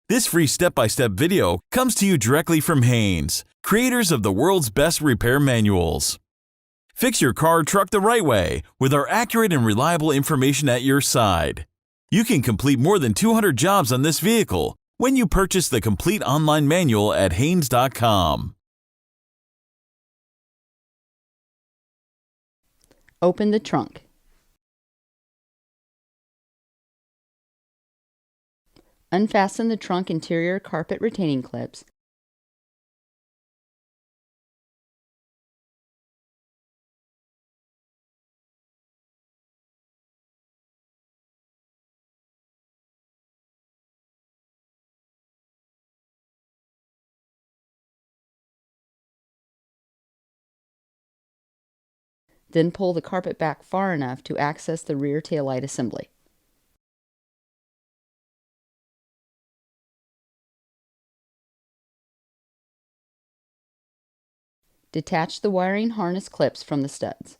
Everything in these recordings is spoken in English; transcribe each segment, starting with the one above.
This free step-by-step video comes to you directly from Haynes, creators of the world's best repair manuals. Fix your car or truck the right way with our accurate and reliable information at your side. You can complete more than 200 jobs on this vehicle when you purchase the complete online manual at Haynes.com. Open the trunk. Unfasten the trunk interior carpet retaining clips. Then pull the carpet back far enough to access the rear taillight assembly. Detach the wiring harness clips from the studs.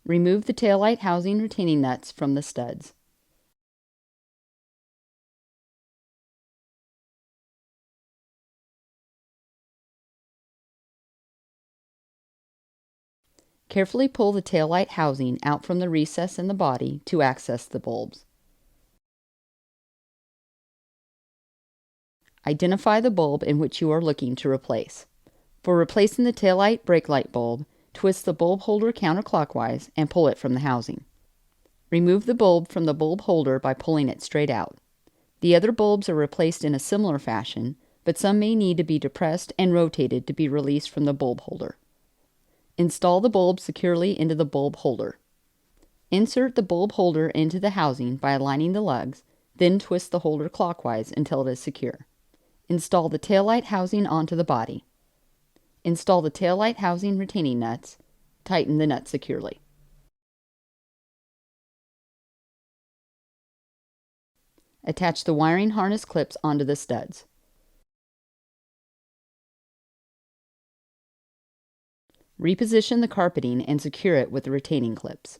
Remove the taillight housing retaining nuts from the studs. Carefully pull the taillight housing out from the recess in the body to access the bulbs. Identify the bulb in which you are looking to replace. For replacing the taillight brake light bulb, twist the bulb holder counterclockwise and pull it from the housing. Remove the bulb from the bulb holder by pulling it straight out. The other bulbs are replaced in a similar fashion, but some may need to be depressed and rotated to be released from the bulb holder. Install the bulb securely into the bulb holder. Insert the bulb holder into the housing by aligning the lugs, then twist the holder clockwise until it is secure. Install the taillight housing onto the body. Install the taillight housing retaining nuts. Tighten the nuts securely. Attach the wiring harness clips onto the studs. Reposition the carpeting and secure it with the retaining clips.